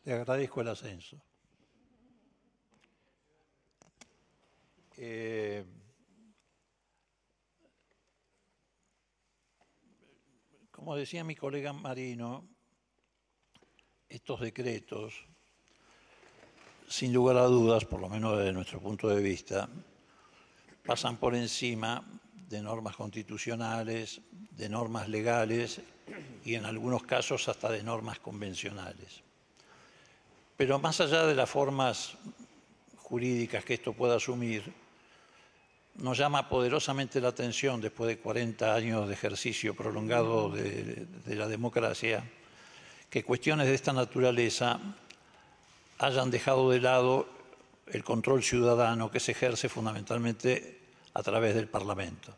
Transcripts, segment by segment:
Le agradezco el ascenso. Como decía mi colega Marino, estos decretos, sin lugar a dudas, por lo menos desde nuestro punto de vista, pasan por encima de normas constitucionales, de normas legales y en algunos casos hasta de normas convencionales. Pero más allá de las formas jurídicas que esto pueda asumir, nos llama poderosamente la atención, después de 40 años de ejercicio prolongado de la democracia, que cuestiones de esta naturaleza hayan dejado de lado el control ciudadano que se ejerce fundamentalmente a través del Parlamento.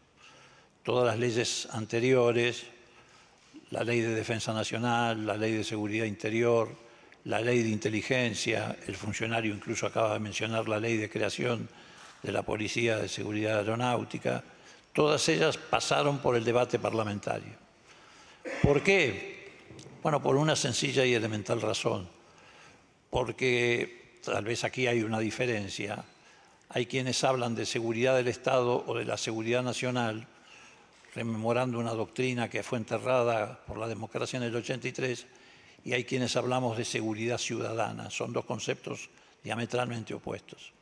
Todas las leyes anteriores, la Ley de Defensa Nacional, la Ley de Seguridad Interior, la Ley de Inteligencia, el funcionario incluso acaba de mencionar la Ley de Creación de la Policía de Seguridad Aeronáutica, todas ellas pasaron por el debate parlamentario. ¿Por qué? Bueno, por una sencilla y elemental razón. Porque tal vez aquí hay una diferencia. Hay quienes hablan de seguridad del Estado o de la seguridad nacional, rememorando una doctrina que fue enterrada por la democracia en el 83, y hay quienes hablamos de seguridad ciudadana. Son dos conceptos diametralmente opuestos.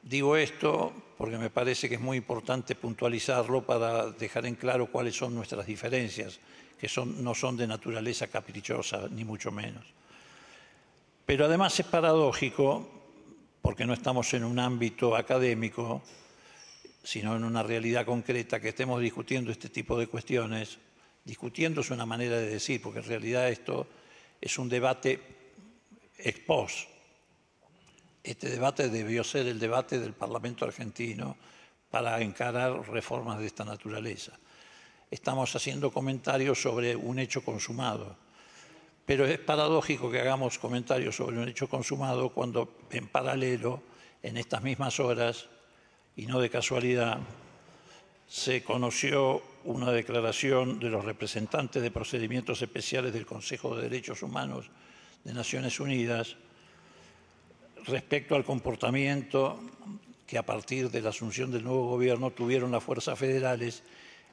Digo esto porque me parece que es muy importante puntualizarlo para dejar en claro cuáles son nuestras diferencias, que no son de naturaleza caprichosa, ni mucho menos. Pero además es paradójico, porque no estamos en un ámbito académico, sino en una realidad concreta, que estemos discutiendo este tipo de cuestiones. Discutiendo es una manera de decir, porque en realidad esto es un debate ex post. Este debate debió ser el debate del Parlamento argentino para encarar reformas de esta naturaleza. Estamos haciendo comentarios sobre un hecho consumado, pero es paradójico que hagamos comentarios sobre un hecho consumado cuando en paralelo, en estas mismas horas, y no de casualidad, se conoció una declaración de los representantes de procedimientos especiales del Consejo de Derechos Humanos de Naciones Unidas respecto al comportamiento que a partir de la asunción del nuevo gobierno tuvieron las fuerzas federales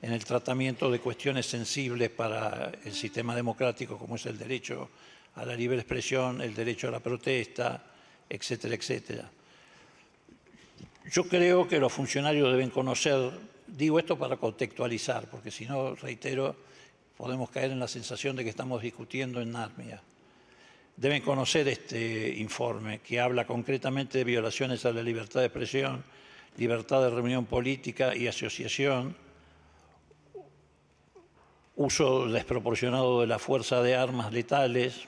en el tratamiento de cuestiones sensibles para el sistema democrático, como es el derecho a la libre expresión, el derecho a la protesta, etcétera, etcétera. Yo creo que los funcionarios deben conocer, digo esto para contextualizar, porque si no, reitero, podemos caer en la sensación de que estamos discutiendo en Narnia. Deben conocer este informe que habla concretamente de violaciones a la libertad de expresión, libertad de reunión política y asociación, uso desproporcionado de la fuerza de armas letales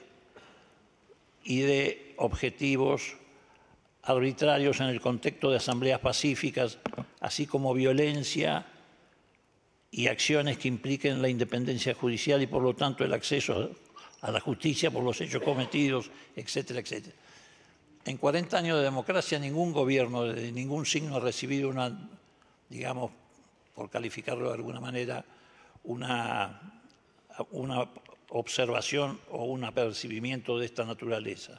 y de objetivos arbitrarios en el contexto de asambleas pacíficas, así como violencia y acciones que impliquen la independencia judicial y, por lo tanto, el acceso a la justicia por los hechos cometidos, etcétera, etcétera. En 40 años de democracia, ningún gobierno de ningún signo ha recibido una, digamos, por calificarlo de alguna manera, una observación o un apercibimiento de esta naturaleza.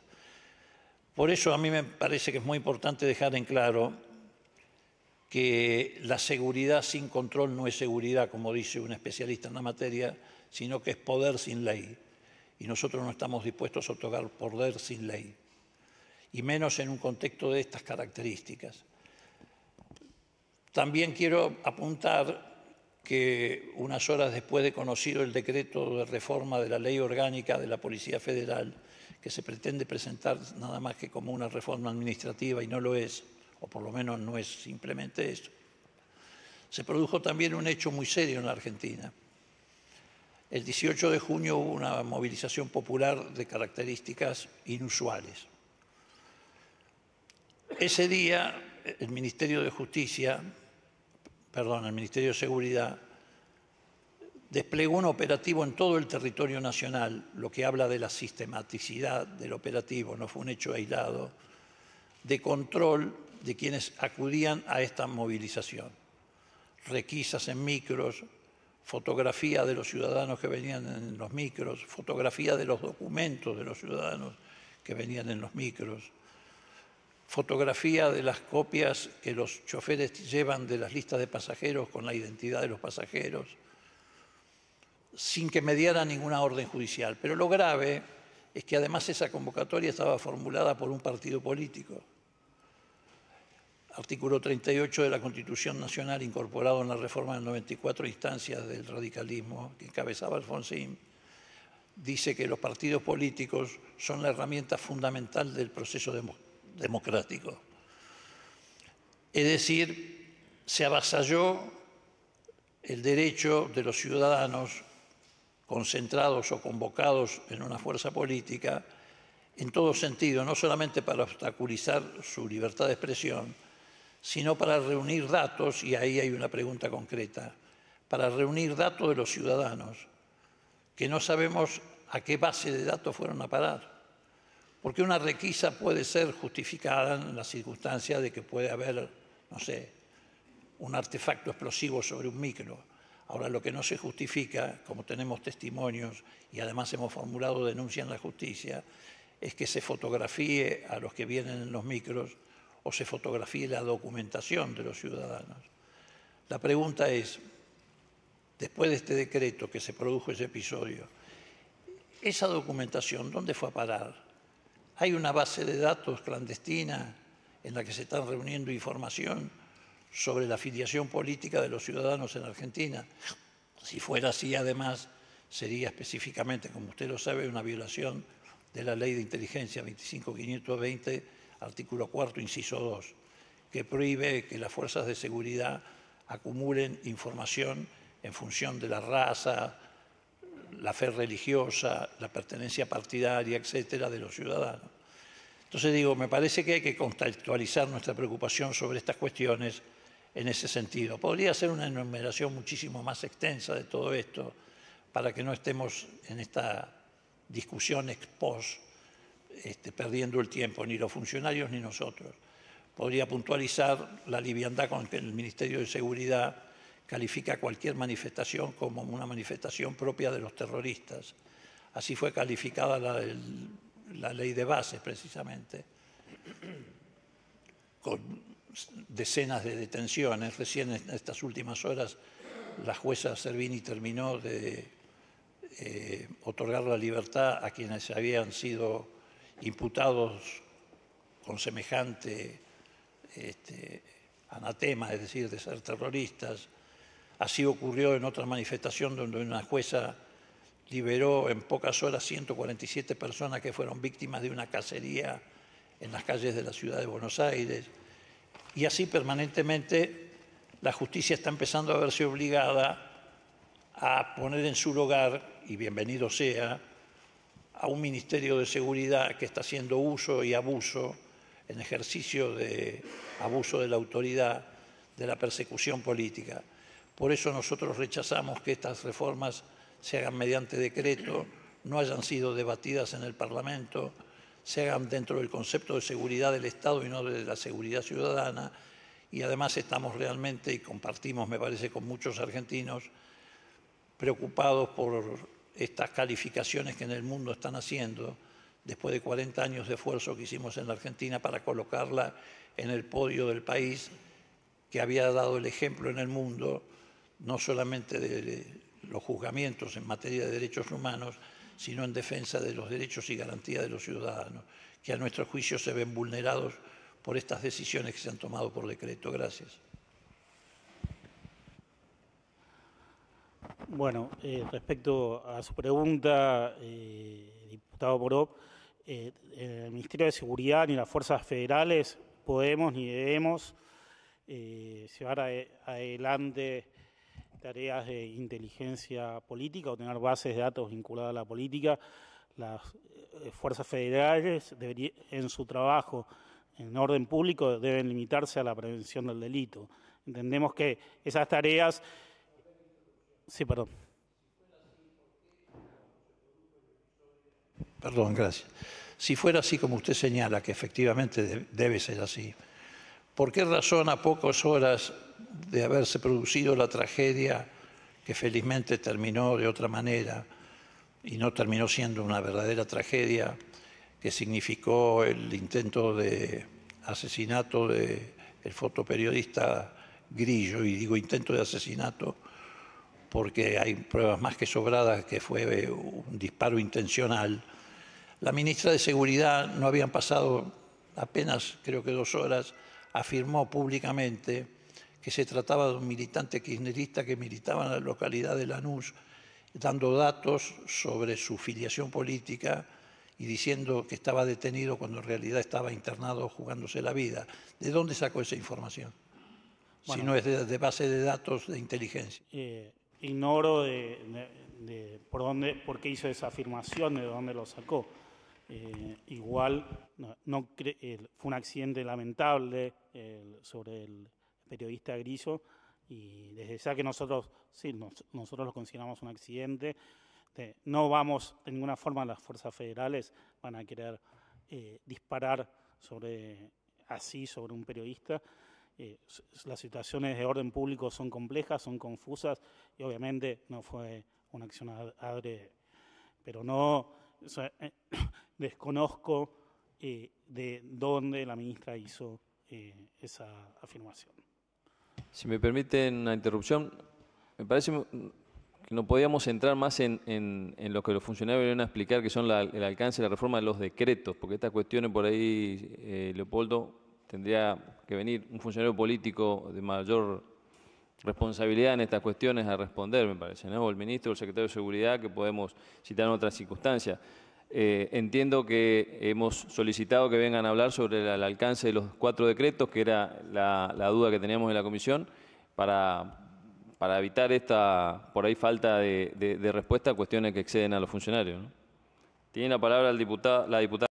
Por eso a mí me parece que es muy importante dejar en claro que la seguridad sin control no es seguridad, como dice un especialista en la materia, sino que es poder sin ley. Y nosotros no estamos dispuestos a otorgar poder sin ley, y menos en un contexto de estas características. También quiero apuntar que unas horas después de conocido el decreto de reforma de la Ley Orgánica de la Policía Federal, que se pretende presentar nada más que como una reforma administrativa y no lo es, o por lo menos no es simplemente eso, se produjo también un hecho muy serio en la Argentina. El 18 de junio hubo una movilización popular de características inusuales. Ese día el Ministerio de Seguridad desplegó un operativo en todo el territorio nacional, lo que habla de la sistematicidad del operativo, no fue un hecho aislado, de control de quienes acudían a esta movilización. Requisas en micros, fotografía de los ciudadanos que venían en los micros, fotografía de los documentos de los ciudadanos que venían en los micros, fotografía de las copias que los choferes llevan de las listas de pasajeros con la identidad de los pasajeros, sin que mediara ninguna orden judicial. Pero lo grave es que además esa convocatoria estaba formulada por un partido político. Artículo 38 de la Constitución Nacional, incorporado en la reforma del 94 instancias del radicalismo que encabezaba Alfonsín, dice que los partidos políticos son la herramienta fundamental del proceso democrático. Es decir, se avasalló el derecho de los ciudadanos concentrados o convocados en una fuerza política en todo sentido, no solamente para obstaculizar su libertad de expresión, sino para reunir datos, y ahí hay una pregunta concreta, para reunir datos de los ciudadanos, que no sabemos a qué base de datos fueron a parar. Porque una requisa puede ser justificada en la circunstancia de que puede haber, no sé, un artefacto explosivo sobre un micro. Ahora, lo que no se justifica, como tenemos testimonios y además hemos formulado denuncia en la justicia, es que se fotografíe a los que vienen en los micros o se fotografíe la documentación de los ciudadanos. La pregunta es, después de este decreto que se produjo ese episodio, ¿esa documentación dónde fue a parar? ¿Hay una base de datos clandestina en la que se están reuniendo información sobre la afiliación política de los ciudadanos en Argentina? Si fuera así, además, sería específicamente, como usted lo sabe, una violación de la Ley de Inteligencia 25520, artículo 4, inciso 2, que prohíbe que las fuerzas de seguridad acumulen información en función de la raza, la fe religiosa, la pertenencia partidaria, etcétera, de los ciudadanos. Entonces digo, me parece que hay que contextualizar nuestra preocupación sobre estas cuestiones en ese sentido. Podría ser una enumeración muchísimo más extensa de todo esto para que no estemos en esta discusión ex post, perdiendo el tiempo, ni los funcionarios ni nosotros. Podría puntualizar la liviandad con que el Ministerio de Seguridad califica cualquier manifestación como una manifestación propia de los terroristas. Así fue calificada la ley de bases, precisamente, con decenas de detenciones. Recién en estas últimas horas la jueza Servini terminó de otorgar la libertad a quienes habían sido imputados con semejante anatema, es decir, de ser terroristas. Así ocurrió en otra manifestación donde una jueza liberó en pocas horas 147 personas que fueron víctimas de una cacería en las calles de la ciudad de Buenos Aires. Y así permanentemente la justicia está empezando a verse obligada a poner en su lugar, y bienvenido sea, a un Ministerio de Seguridad que está haciendo uso y abuso, en ejercicio de abuso de la autoridad, de la persecución política. Por eso nosotros rechazamos que estas reformas se hagan mediante decreto, no hayan sido debatidas en el Parlamento, se hagan dentro del concepto de seguridad del Estado y no de la seguridad ciudadana. Y además estamos realmente, y compartimos, me parece, con muchos argentinos, preocupados por estas calificaciones que en el mundo están haciendo, después de 40 años de esfuerzo que hicimos en la Argentina para colocarla en el podio del país que había dado el ejemplo en el mundo, no solamente de los juzgamientos en materia de derechos humanos, sino en defensa de los derechos y garantías de los ciudadanos, que a nuestro juicio se ven vulnerados por estas decisiones que se han tomado por decreto. Gracias. Bueno, respecto a su pregunta, diputado Moró, el Ministerio de Seguridad ni las fuerzas federales podemos ni debemos llevar adelante tareas de inteligencia política o tener bases de datos vinculadas a la política. Las fuerzas federales en su trabajo en orden público deben limitarse a la prevención del delito. Entendemos que esas tareas... Sí, perdón. Perdón, gracias. Si fuera así como usted señala, que efectivamente debe ser así, ¿por qué razón a pocas horas de haberse producido la tragedia que felizmente terminó de otra manera y no terminó siendo una verdadera tragedia, que significó el intento de asesinato del fotoperiodista Grillo, y digo intento de asesinato porque hay pruebas más que sobradas que fue un disparo intencional. La ministra de Seguridad, no habían pasado apenas, creo que 2 horas, afirmó públicamente que se trataba de un militante kirchnerista que militaba en la localidad de Lanús, dando datos sobre su filiación política y diciendo que estaba detenido cuando en realidad estaba internado jugándose la vida. ¿De dónde sacó esa información? Bueno, si no es de base de datos de inteligencia. Ignoro por qué hizo esa afirmación, de dónde lo sacó. Igual fue un accidente lamentable sobre el periodista Grillo, y desde ya que nosotros lo consideramos un accidente. No vamos, de ninguna forma las fuerzas federales van a querer disparar sobre un periodista. Las situaciones de orden público son complejas, son confusas, y obviamente no fue una acción adrede. Pero desconozco de dónde la ministra hizo esa afirmación. Si me permiten una interrupción, me parece que no podíamos entrar más en lo que los funcionarios vienen a explicar, que son el alcance de la reforma de los decretos, porque estas cuestiones por ahí, Leopoldo, tendría que venir un funcionario político de mayor responsabilidad en estas cuestiones a responder, me parece, ¿no? O el ministro o el secretario de Seguridad, que podemos citar en otras circunstancias. Entiendo que hemos solicitado que vengan a hablar sobre el alcance de los 4 decretos, que era la duda que teníamos en la comisión, para evitar esta, por ahí, falta de respuesta a cuestiones que exceden a los funcionarios, ¿no? Tiene la palabra la diputada